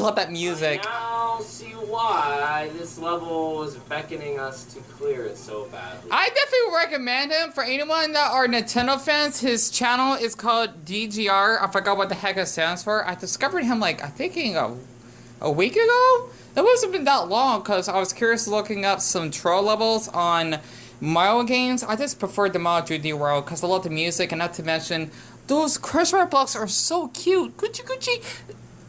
love that music. I now see why this level was beckoning us to clear it so badly. I definitely recommend him for anyone that are Nintendo fans. His channel is called DGR. I forgot what the heck it stands for. I discovered him like I think a week ago. It wasn't been that long because I was curious looking up some troll levels on Mario games. I just preferred the Mario 3D World because I love the music, and not to mention those crush art blocks are so cute. Gucci.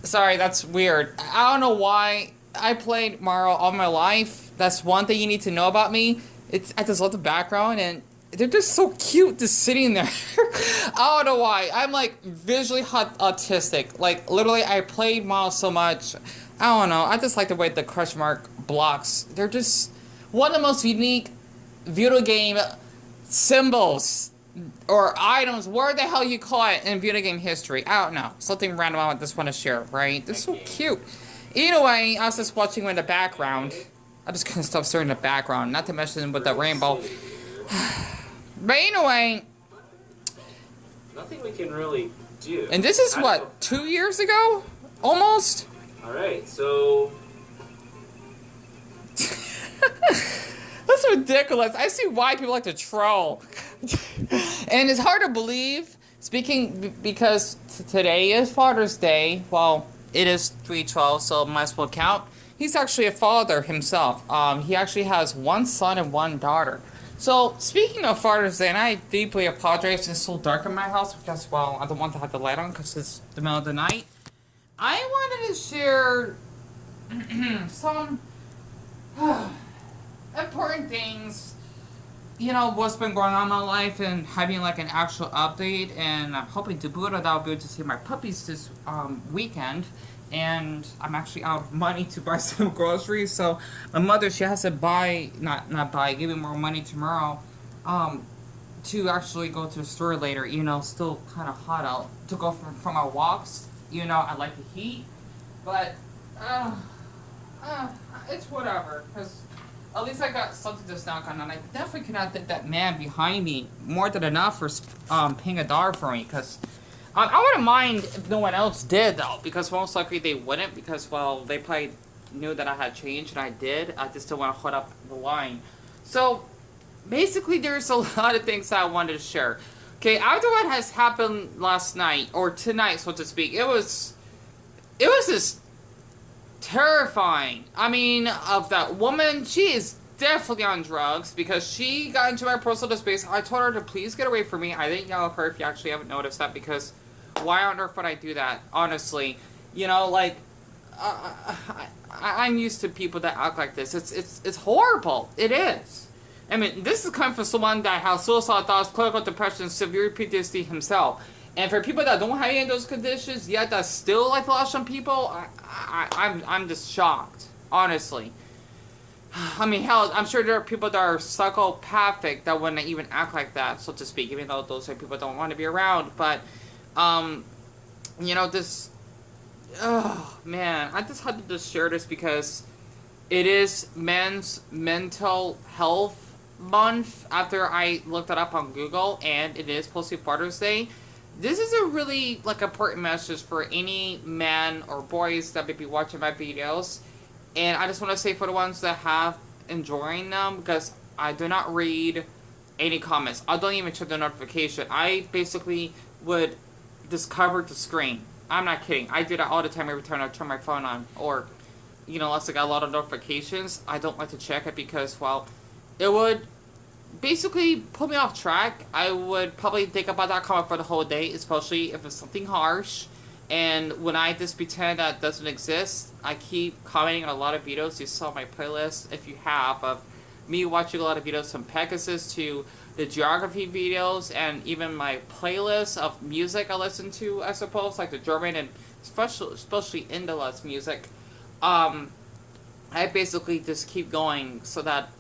Sorry, that's weird. I don't know why. I played Mario all my life. That's one thing you need to know about me. I just love the background, and they're just so cute just sitting there. I don't know why. I'm like visually autistic. Like literally, I played Mario so much. I don't know. I just like the way the crush mark blocks. They're just one of the most unique video game symbols or items, where the hell you call it in video game history. I don't know. Something random I just want to share, right? They're so cute. Either way, I was just watching in the background. I just couldn't stop staring in the background, not to mention with the rainbow. But anyway, nothing we can really do. And this is what, 2 years ago? Almost? Alright, so that's ridiculous. I see why people like to troll. And it's hard to believe, because today is Father's Day. Well, it is 3/12, so might as well count. He's actually a father himself. He actually has one son and one daughter. So, speaking of Father's Day, and I deeply apologize, it's so dark in my house because, well, I don't want to have the light on because it's the middle of the night. I wanted to share some important things, you know, what's been going on in my life, and having like an actual update. And I'm hoping to boot it. I'll be able to see my puppies this weekend. And I'm actually out of money to buy some groceries, so my mother, she has to buy, give me more money tomorrow, to actually go to the store later. You know, still kind of hot out to go from our walks. You know, I like the heat, but it's whatever, because at least I got something to snack on, and I definitely cannot thank that man behind me more than enough for paying $1 for me, because I wouldn't mind if no one else did, though, because most likely they wouldn't, because, well, they probably knew that I had changed, and I did. I just don't want to hold up the line. So, basically, there's a lot of things that I wanted to share. Okay, after what has happened last night, or tonight, so to speak, it was just terrifying. I mean, of that woman, she is definitely on drugs, because she got into my personal space. I told her to please get away from me. I didn't yell at her, if you actually haven't noticed that, because why on earth would I do that, honestly? You know, like, I'm used to people that act like this. It's horrible. It is. I mean, this is coming from someone that has suicidal thoughts, clinical depression, severe PTSD himself. And for people that don't have any of those conditions, yet that still like to lash on people, I'm just shocked, honestly. I mean, hell, I'm sure there are people that are psychopathic that wouldn't even act like that, so to speak, even though those are people that don't want to be around. But, you know, this, oh, man, I just had to just share this because it is Men's Mental Health Month after I looked it up on Google, and it is supposed to be Father's Day. This is a really, like, important message for any man or boys that may be watching my videos. And I just want to say for the ones that have enjoying them, because I do not read any comments. I don't even check the notification. I basically would just cover the screen. I'm not kidding. I do that all the time every time I turn my phone on. Or, you know, unless I got a lot of notifications, I don't like to check it because, well, it would basically put me off track. I would probably think about that comment for the whole day, especially if it's something harsh. And when I just pretend that doesn't exist, I keep commenting on a lot of videos. You saw my playlist, if you have, of me watching a lot of videos from Pegasus to the geography videos, and even my playlist of music I listen to, I suppose, like the German and especially Indolence music. I basically just keep going so that,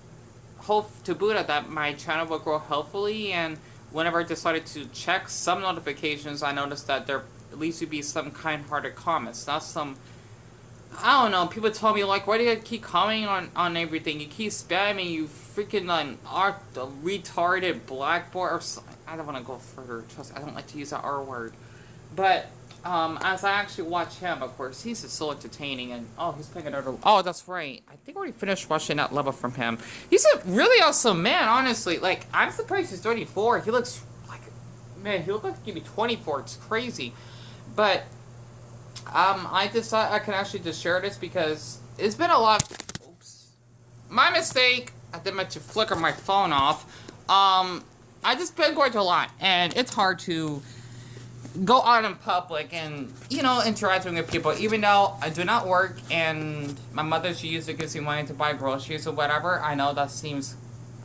hope to boot at that, my channel will grow healthily. And whenever I decided to check some notifications, I noticed that there at least would be some kind-hearted comments, not some, I don't know, people tell me, like, why do you keep commenting on everything? You keep spamming, you freaking, retarded blackboard, or something. I don't want to go further, trust me, I don't like to use that R word. But as I actually watch him, of course, he's just so entertaining. And he's playing another. Oh, that's right. I think I already finished watching that level from him. He's a really awesome man, honestly. Like, I'm surprised he's 34. He looks like, man, he looks like he could be 24. It's crazy. But I decided I can actually just share this because it's been a lot. Oops, my mistake. I didn't meant to flicker my phone off. I just been going to a lot, and it's hard to go out in public and, interacting with people, even though I do not work and my mother, she usually gives me money to buy groceries or whatever. I know that seems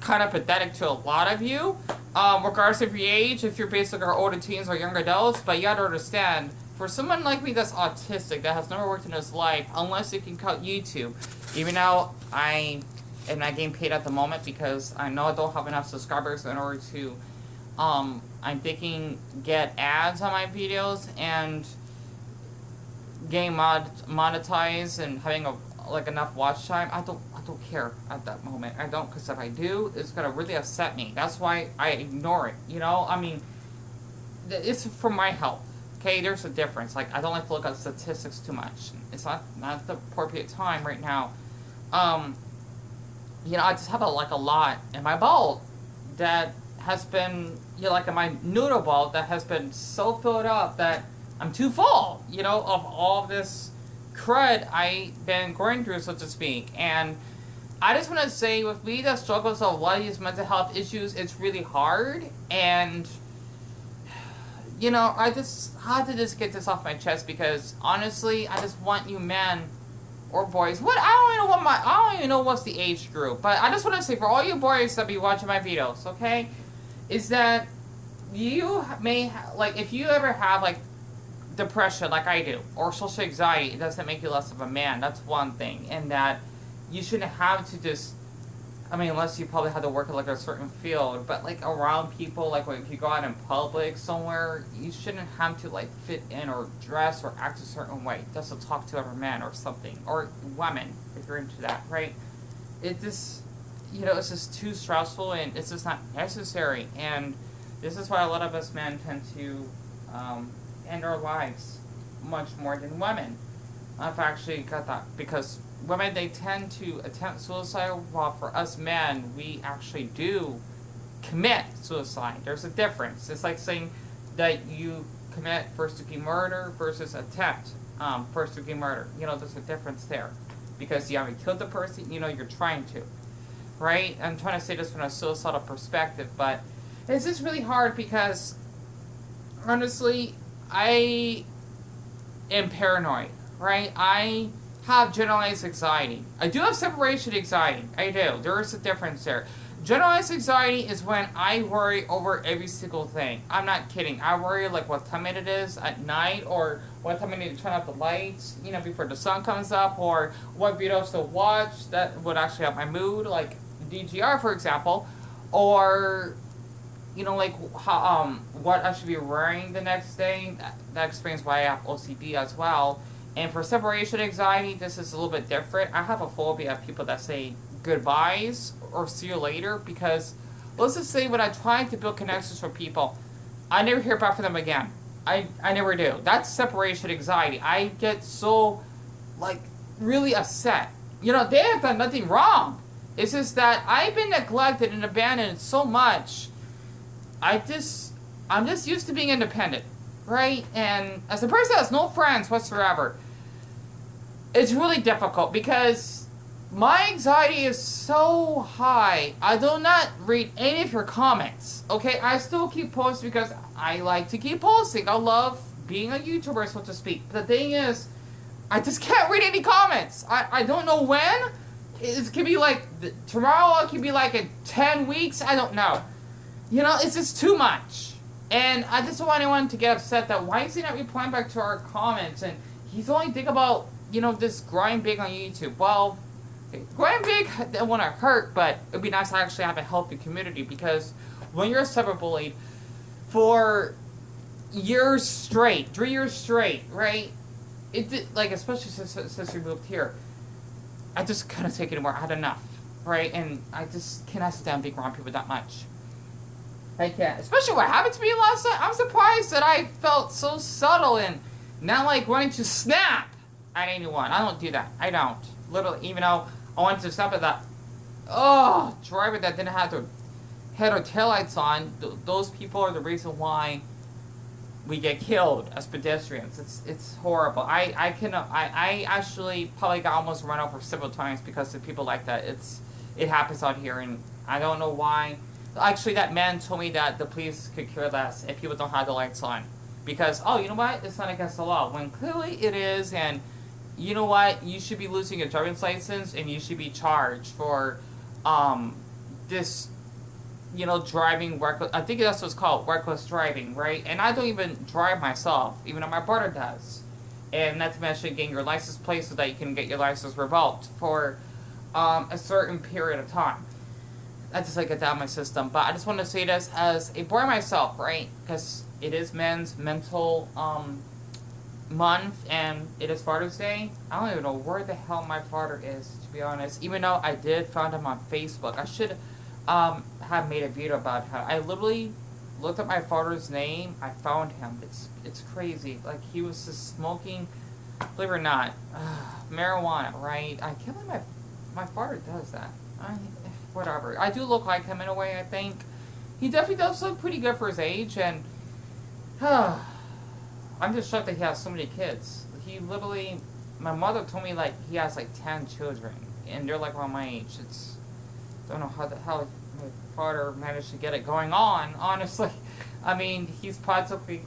kind of pathetic to a lot of you, regardless of your age, if you're basically older teens or young adults, but you gotta understand, for someone like me that's autistic, that has never worked in his life, unless you can cut YouTube, even though I am not getting paid at the moment because I know I don't have enough subscribers in order to I'm thinking get ads on my videos and getting monetized and having enough watch time. I don't care at that moment. I don't, because if I do, it's gonna really upset me. That's why I ignore it. I mean, it's for my health. Okay, there's a difference. Like, I don't like to look at statistics too much. It's not the appropriate time right now. I just have a lot in my bowl that has been, like in my noodle bowl that has been so filled up that I'm too full, of all this crud I've been going through, so to speak. And I just want to say, with me that struggles with a lot of these mental health issues, it's really hard. And, I just had to just get this off my chest because, honestly, I just want you men or boys. I don't even know what's the age group, but I just want to say, for all you boys that be watching my videos, okay, is that you may, if you ever have, depression like I do, or social anxiety, it doesn't make you less of a man. That's one thing. And that you shouldn't have to just, unless you probably have to work in, a certain field, but, around people, if you go out in public somewhere, you shouldn't have to, fit in or dress or act a certain way just to talk to other men or something. Or women, if you're into that, right? It just, it's just too stressful, and it's just not necessary. And this is why a lot of us men tend to end our lives much more than women. I've actually got that, because women, they tend to attempt suicide, while for us men, we actually do commit suicide. There's a difference. It's like saying that you commit first-degree murder versus attempt first-degree murder. There's a difference there, because you haven't killed the person, you're trying to. Right? I'm trying to say this from a suicidal perspective, but it's just really hard because, honestly, I am paranoid, right? I have generalized anxiety. I do have separation anxiety. I do. There is a difference there. Generalized anxiety is when I worry over every single thing. I'm not kidding. I worry what time it is at night, or what time I need to turn off the lights, before the sun comes up, or what videos to watch that would actually help my mood, like DGR, for example, or how, what I should be wearing the next day. That explains why I have OCD as well. And for separation anxiety, this is a little bit different. I have a phobia of people that say goodbyes or see you later, because let's just say when I try to build connections with people, I never hear back from them again. I never do. That's separation anxiety. I get so, really upset. They have done nothing wrong. It's just that I've been neglected and abandoned so much. I'm just used to being independent, right? And as a person that has no friends whatsoever, it's really difficult because my anxiety is so high. I do not read any of your comments, okay? I still keep posting because I like to keep posting. I love being a YouTuber, so to speak. But the thing is, I just can't read any comments. I don't know when. It could be tomorrow, it could be in 10 weeks, I don't know. It's just too much. And I just don't want anyone to get upset that why is he not replying back to our comments, and he's only thinking about, this growing big on YouTube. Well, growing big, I don't want to hurt, but it'd be nice to actually have a healthy community, because when you're cyberbullied for years straight, 3 years straight, right? Especially since we moved here, I just couldn't take it anymore. I had enough, right? And I just cannot sit down and be around people that much. I can't. Especially what happened to me last night. I'm surprised that I felt so subtle and not like wanting to snap at anyone. I don't do that. I don't. Literally, even though I wanted to snap at that, driver that didn't have their head or taillights on, those people are the reason why we get killed as pedestrians. It's horrible. I actually probably got almost run over several times because of people like that. It happens out here, and I don't know why. Actually, that man told me that the police could care less if people don't have the lights on. Because, you know what? It's not against the law. When clearly it is, and you know what? You should be losing your driver's license, and you should be charged for this, driving reckless. I think that's what's called, reckless driving, right? And I don't even drive myself, even though my brother does. And not to mention getting your license plate so that you can get your license revoked for a certain period of time. I just get that in my system. But I just want to say this as a boy myself, right? Because it is men's mental month, and it is Father's Day. I don't even know where the hell my father is, to be honest. Even though I did find him on Facebook. I should have made a video about how I literally looked up my father's name. I found him. It's crazy. Like, he was just smoking, believe it or not, marijuana, right? I can't believe my father does that. Whatever. I do look like him in a way, I think. He definitely does look pretty good for his age, and I'm just shocked that he has so many kids. He literally, my mother told me, he has 10 children, and they're around my age. Don't know how the hell my father managed to get it going on, honestly. I mean, he's practically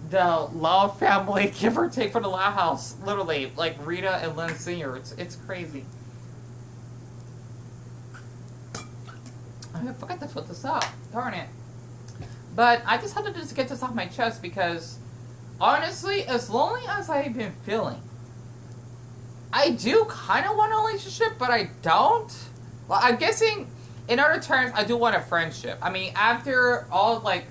the Loud family, give or take, from the Loud House. Literally, Rita and Lynn Sr. It's crazy. I forgot to put this up. Darn it. But I just had to just get this off my chest because, honestly, as lonely as I've been feeling, I do kind of want a relationship, but I don't. Well, I'm guessing, in other terms, I do want a friendship. I mean, after all, a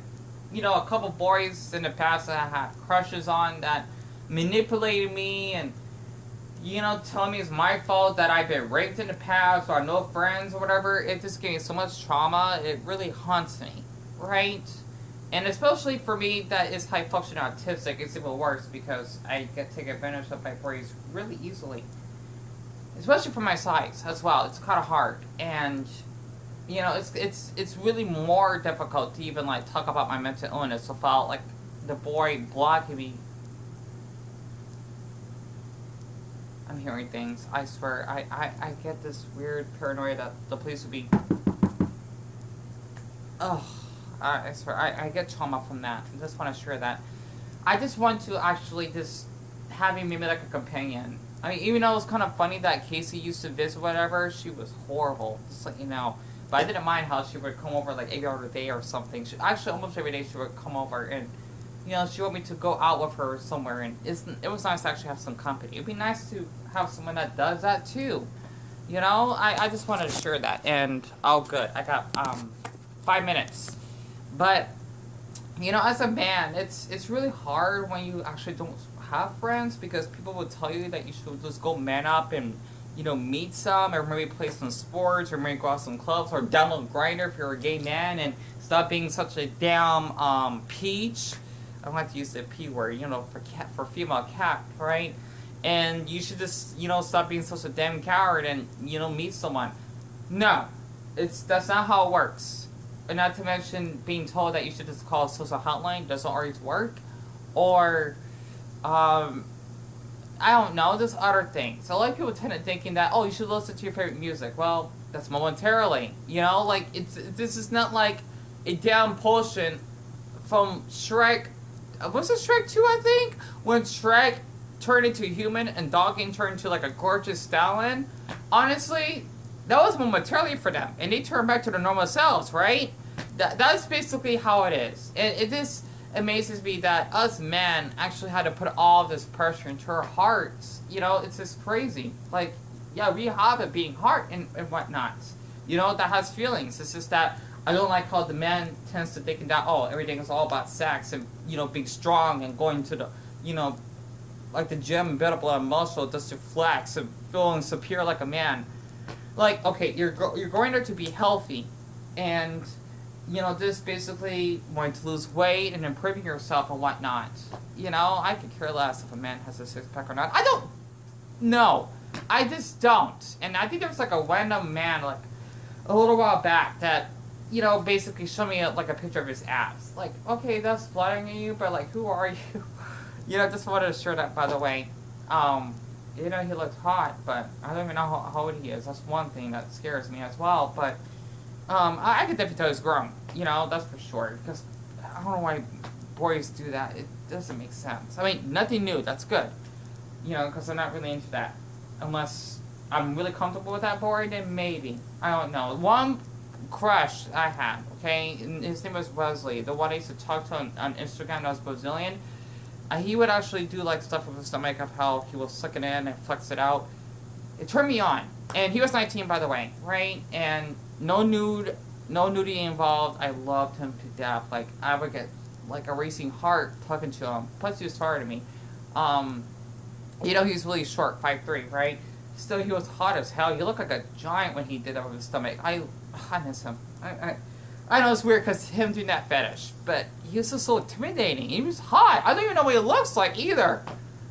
couple boys in the past that I had crushes on that manipulated me and, telling me it's my fault that I've been raped in the past or I have no friends or whatever, it just gave me so much trauma. It really haunts me, right? And especially for me that is high functioning autistic, it's even worse because I get taken advantage of my boys really easily. Especially for my size as well. It's kind of hard. And, it's really more difficult to even, talk about my mental illness without, the boy blocking me. I'm hearing things. I swear. I get this weird paranoia that the police would be... I swear. I get trauma from that. I just want to share that. I just want to actually just have him maybe like a companion. I mean, even though it was kind of funny that Casey used to visit whatever, she was horrible. Just let you know. But I didn't mind how she would come over every other day or something. Actually, almost every day she would come over and... she wanted me to go out with her somewhere, and it was nice to actually have some company. It'd be nice to have someone that does that too. I just wanted to share that, and good. I got 5 minutes. But as a man, it's really hard when you actually don't have friends because people will tell you that you should just go man up and meet some, or maybe play some sports, or maybe go out some clubs, or download Grindr if you're a gay man, and stop being such a damn peach. I don't like to use the P word, for female cat, right? And you should just, stop being such a damn coward and, meet someone. No, that's not how it works. And not to mention being told that you should just call a social hotline doesn't always work. Or, I don't know, there's other things. A lot of people tend to thinking that, you should listen to your favorite music. Well, that's momentarily, this is not like a damn potion from Shrek. Was it Shrek 2, I think? When Shrek turned into a human and Dogging turned into a gorgeous stallion. Honestly, that was momentarily for them. And they turned back to their normal selves, right? That's basically how it is. And it just amazes me that us men actually had to put all this pressure into our hearts. It's just crazy. Yeah, we have it being hard and whatnot. That has feelings. It's just that I don't like how the man tends to think that, everything is all about sex and, being strong and going to the, the gym and build up a lot of muscle just to flex and feeling superior like a man. Okay, you're going there to be healthy and, you know, just basically wanting to lose weight and improving yourself and whatnot. You know, I could care less if a man has a six-pack or not. I don't know. I just don't. And I think there was like a random man like a little while back that, you know, basically showed me like a picture of his abs. Like, okay, that's flattering you, but like, who are you? You know, just wanted to share that, by the way. You know, he looked hot, but I don't even know how old he is. That's one thing that scares me as well. But I could definitely tell he's grown. You know, that's for sure. Because I don't know why boys do that. It doesn't make sense. I mean, nothing new. That's good. You know, because I'm not really into that. Unless I'm really comfortable with that boy, then maybe. I don't know. One crush I had, okay, and his name was Wesley. The one I used to talk to on Instagram that was Brazilian. He would actually do like stuff with his stomach of how he will suck it in and flex it out. It turned me on. And he was 19, by the way, right? And no nudity involved. I loved him to death. Like, I would get like a racing heart talking to him. Plus, he was taller than me. You know, he was really short, 5'3", right? Still, he was hot as hell. He looked like a giant when he did that with his stomach. I miss him. I know it's weird because him doing that fetish, but he was just so intimidating. He was hot. I don't even know what he looks like either.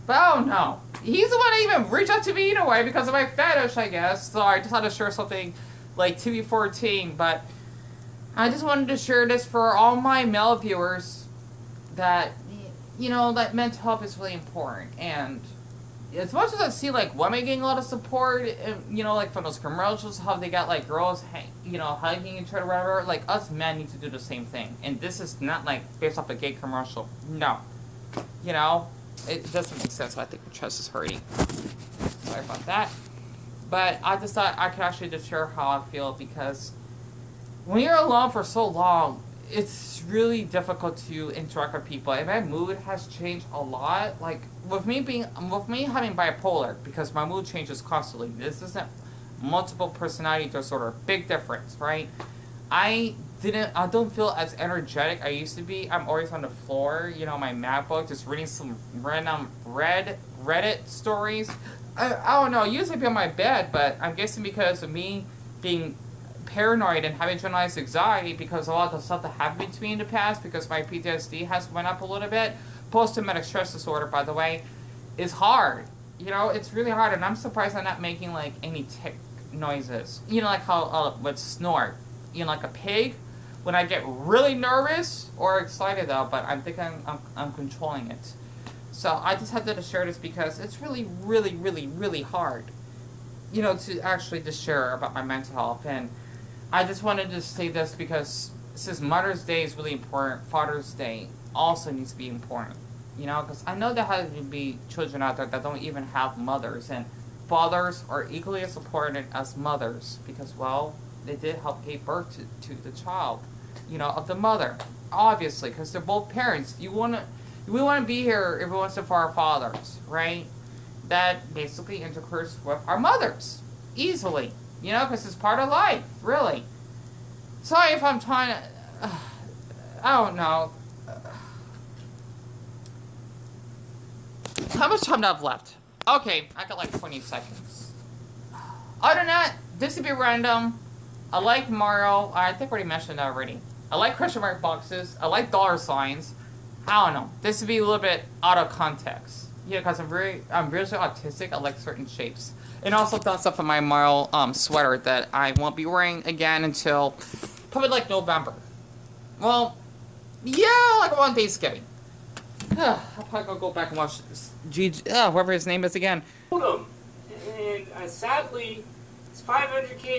But I don't know. He's the one that even reached out to me in a way because of my fetish, I guess. So I just had to share something like TV14. But I just wanted to share this for all my male viewers that, you know, that mental health is really important. And as much as I see, like, women getting a lot of support, you know, like, from those commercials, how they got, like, girls, you know, hugging each other, whatever, like, us men need to do the same thing. And this is not, like, based off a gay commercial. No. You know? It doesn't make sense. I think my chest is hurting. Sorry about that. But I just thought I could actually just share how I feel, because when you're alone for so long, it's really difficult to interact with people, and my mood has changed a lot. Like, with me having bipolar, because my mood changes constantly. This isn't multiple personality disorder. Big difference, right? I don't feel as energetic I used to be. I'm always on the floor, you know, my MacBook, just reading some random Reddit stories. I don't know, I usually be on my bed, but I'm guessing because of me being paranoid and having generalized anxiety because of all the stuff that happened to me in the past, because my PTSD has went up a little bit. Post-traumatic stress disorder, by the way, is hard. You know, it's really hard, and I'm surprised I'm not making, like, any tick noises. You know, like how with snort. You know, like a pig. When I get really nervous or excited, though, but I think I'm controlling it. So I just had to share this because it's really, really, really, really hard, you know, to actually just share about my mental health. And I just wanted to say this because since Mother's Day is really important, Father's Day also needs to be important, you know, because I know there has to be children out there that don't even have mothers, and fathers are equally as important as mothers because, well, they did help give birth to the child, you know, of the mother, obviously, because they're both parents. We want to be here every once in a while for our fathers, right? That basically interferes with our mothers easily, you know, because it's part of life, really. Sorry if I'm trying to, I don't know. How much time do I have left? Okay, I got like 20 seconds. Other than that, this would be random. I like Mario. I think I already mentioned that already. I like question mark boxes. I like dollar signs. I don't know. This would be a little bit out of context. Yeah, because I'm really autistic. I like certain shapes. And also found stuff in my Mario sweater that I won't be wearing again until probably like November. Well, yeah, like around Thanksgiving. I'll probably go back and watch whoever his name is again. And sadly, it's 500K